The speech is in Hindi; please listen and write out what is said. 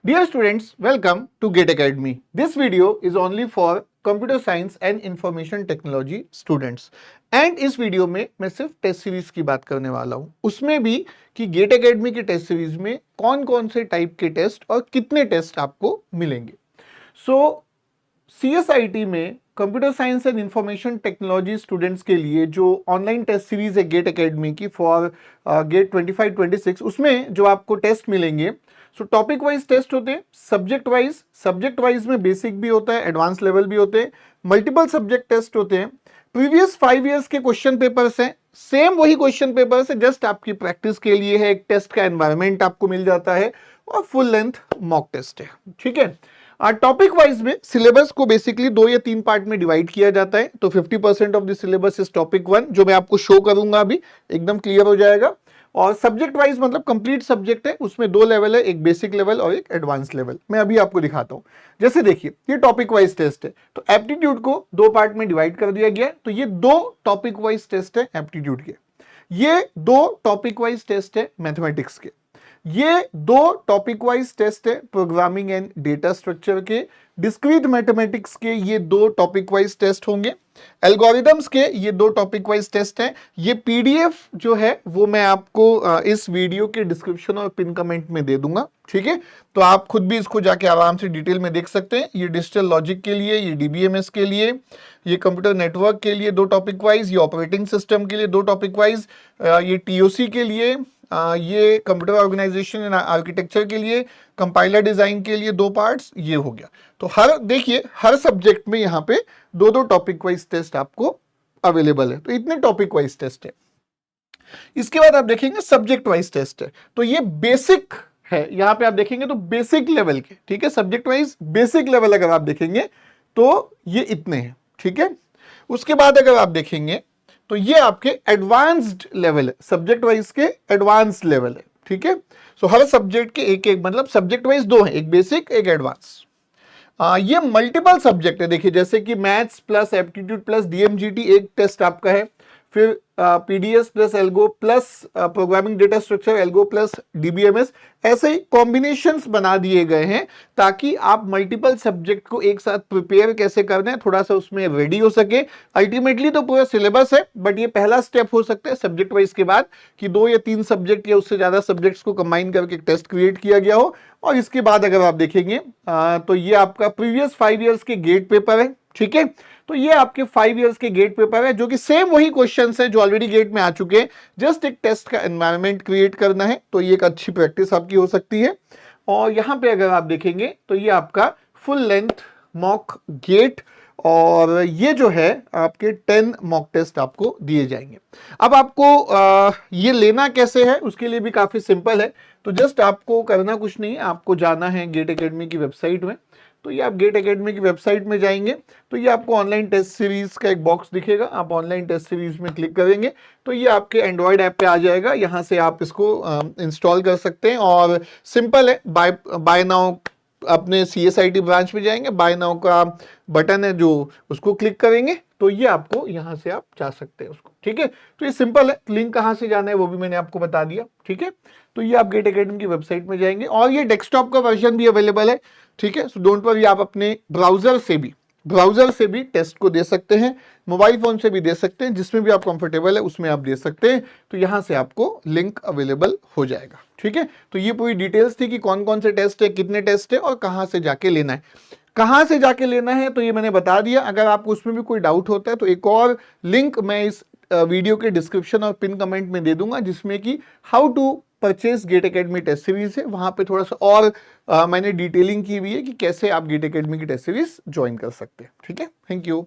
Dear students, welcome to GATE Academy. This video is only for computer science and information technology students and इस वीडियो में मैं सिर्फ टेस्ट सीरीज की बात करने वाला हूं, उसमें भी कि गेट एकेडमी की टेस्ट सीरीज में कौन कौन से टाइप के टेस्ट और कितने टेस्ट आपको मिलेंगे। सो CSIT में computer science and information technology students के लिए जो ऑनलाइन टेस्ट सीरीज है गेट एकेडमी की फॉर गेट 25-26, उसमें जो आपको टेस्ट मिलेंगे सो टॉपिक वाइज टेस्ट होते हैं, सब्जेक्ट वाइज में बेसिक भी होता है, एडवांस लेवल भी होते हैं, मल्टीपल सब्जेक्ट टेस्ट होते हैं, प्रीवियस 5 इयर्स के क्वेश्चन पेपर्स हैं, सेम वही क्वेश्चन पेपर्स है, जस्ट आपकी प्रैक्टिस के लिए है, एक टेस्ट का एनवायरनमेंट आपको मिल जाता है और फुल लेंथ मॉक टेस्ट है। ठीक है, टॉपिक वाइज में सिलेबस को बेसिकली 2 या 3 पार्ट में डिवाइड किया जाता है। तो 50% of the syllabus is topic 1, जो मैं आपको शो करूंगा अभी, एकदम क्लियर हो जाएगा। और सब्जेक्ट वाइज मतलब कंप्लीट सब्जेक्ट है, उसमें 2 लेवल है, एक बेसिक लेवल और एक एडवांस लेवल। मैं अभी आपको दिखाता हूं। जैसे देखिए, ये टॉपिक वाइज टेस्ट है, तो एप्टीट्यूड को 2 पार्ट में डिवाइड कर दिया गया है। तो ये 2 टॉपिक वाइज टेस्ट है एप्टीट्यूड के, ये 2 टॉपिक वाइज टेस्ट है मैथमेटिक्स के, ये 2 टॉपिक वाइज टेस्ट है प्रोग्रामिंग एंड डेटा स्ट्रक्चर के, डिस्क्रीट मैथमेटिक्स के ये 2 टॉपिक वाइज टेस्ट होंगे, एल्गोरिथम्स के ये 2 टॉपिक वाइज टेस्ट हैं। ये PDF जो है वो मैं आपको इस वीडियो के डिस्क्रिप्शन और पिन कमेंट में दे दूंगा। ठीक है, तो आप खुद भी इसको जाके आराम से डिटेल में देख सकते हैं। ये डिजिटल लॉजिक के लिए, ये DBMS के लिए, ये कंप्यूटर नेटवर्क के लिए 2 टॉपिक वाइज, ये ऑपरेटिंग सिस्टम के लिए 2 टॉपिक वाइज, ये TOC के लिए, ये कंप्यूटर ऑर्गेनाइजेशन एंड आर्किटेक्चर के लिए, कंपाइलर डिजाइन के लिए 2 पार्ट्स, ये हो गया। तो हर देखिए हर सब्जेक्ट में यहाँ पे 2-2 टॉपिक वाइज टेस्ट आपको अवेलेबल है। तो इतने टॉपिक वाइज टेस्ट है। इसके बाद आप देखेंगे सब्जेक्ट वाइज टेस्ट है, तो ये बेसिक है। यहाँ पे आप देखेंगे तो बेसिक लेवल के, ठीक है, सब्जेक्ट वाइज बेसिक लेवल अगर आप देखेंगे तो ये इतने हैं। ठीक है, उसके बाद अगर आप देखेंगे तो ये आपके एडवांस्ड लेवल है, सब्जेक्ट वाइज के एडवांस लेवल है। ठीक है, सो हर सब्जेक्ट के एक एक मतलब सब्जेक्ट वाइज 2 है, एक बेसिक एक एडवांस। ये मल्टीपल सब्जेक्ट है। देखिए जैसे कि maths plus aptitude plus DMGT एक टेस्ट आपका है, फिर PDS plus algo plus programming data structure algo plus DBMS, ऐसे ही कॉम्बिनेशंस बना दिए गए हैं ताकि आप मल्टीपल सब्जेक्ट को एक साथ प्रिपेयर कैसे करना है थोड़ा सा उसमें रेडी हो सके। अल्टीमेटली तो पूरा सिलेबस है, बट ये पहला स्टेप हो सकता है सब्जेक्ट वाइज के बाद कि 2 या 3 सब्जेक्ट या उससे ज्यादा सब्जेक्ट्स को कंबाइन करके एक टेस्ट क्रिएट किया गया हो। और इसके बाद अगर आप देखेंगे तो ये आपका प्रीवियस 5 इयर्स के गेट पेपर है। ठीक है, तो ये आपके 5 इयर्स के गेट पेपर है, जो कि सेम वही क्वेश्चंस हैं जो ऑलरेडी गेट में आ चुके हैं, जस्ट एक टेस्ट का एनवायरनमेंट क्रिएट करना है। तो ये एक अच्छी प्रैक्टिस आपकी हो सकती है। और यहां पे अगर आप देखेंगे तो ये आपका फुल लेंथ मॉक गेट, और ये जो है आपके 10 मॉक टेस्ट आपको दिए जाएंगे। अब आपको ये लेना कैसे है उसके लिए भी काफी सिंपल है। तो जस्ट आपको करना कुछ नहीं है, आपको जाना है गेट एकेडमी की वेबसाइट में। तो ये आप गेट एकेडमी की वेबसाइट में जाएंगे तो ये आपको ऑनलाइन टेस्ट सीरीज का एक बॉक्स दिखेगा, आप ऑनलाइन टेस्ट सीरीज में क्लिक करेंगे तो ये आपके एंड्रॉयड ऐप पे आ जाएगा। यहाँ से आप इसको इंस्टॉल कर सकते हैं और सिंपल है, बाय नाउ अपने CSIT ब्रांच में जाएंगे, बाय नाउ का बटन है जो, उसको क्लिक करेंगे तो ये आपको यहाँ से आप जा सकते हैं उसको। ठीक है, तो ये सिंपल है, लिंक कहाँ से जाना है वो भी मैंने आपको बता दिया। ठीक है, तो ये आप गेट एकेडमी की वेबसाइट में जाएंगे और ये डेस्कटॉप का वर्जन भी अवेलेबल है। ठीक है, सो डोंट वरी, आप अपने ब्राउजर से भी टेस्ट को दे सकते हैं, मोबाइल फोन से भी दे सकते हैं, जिसमें भी आप कंफर्टेबल है उसमें आप दे सकते हैं। तो यहां से आपको लिंक अवेलेबल हो जाएगा। ठीक है, तो ये पूरी डिटेल्स थी कि कौन कौन से टेस्ट है, कितने टेस्ट है और कहां से जाके लेना है। कहां से जाके लेना है तो ये मैंने बता दिया। अगर आपको उसमें भी कोई डाउट होता है तो एक और लिंक मैं इस वीडियो के डिस्क्रिप्शन और पिन कमेंट में दे दूंगा, जिसमें कि how to purchase GATE academy test series है। वहां पे थोड़ा सा और मैंने डिटेलिंग की हुई है कि कैसे आप गेट एकेडमी की टेस्ट सीरीज ज्वाइन कर सकते हैं। ठीक है, थैंक यू।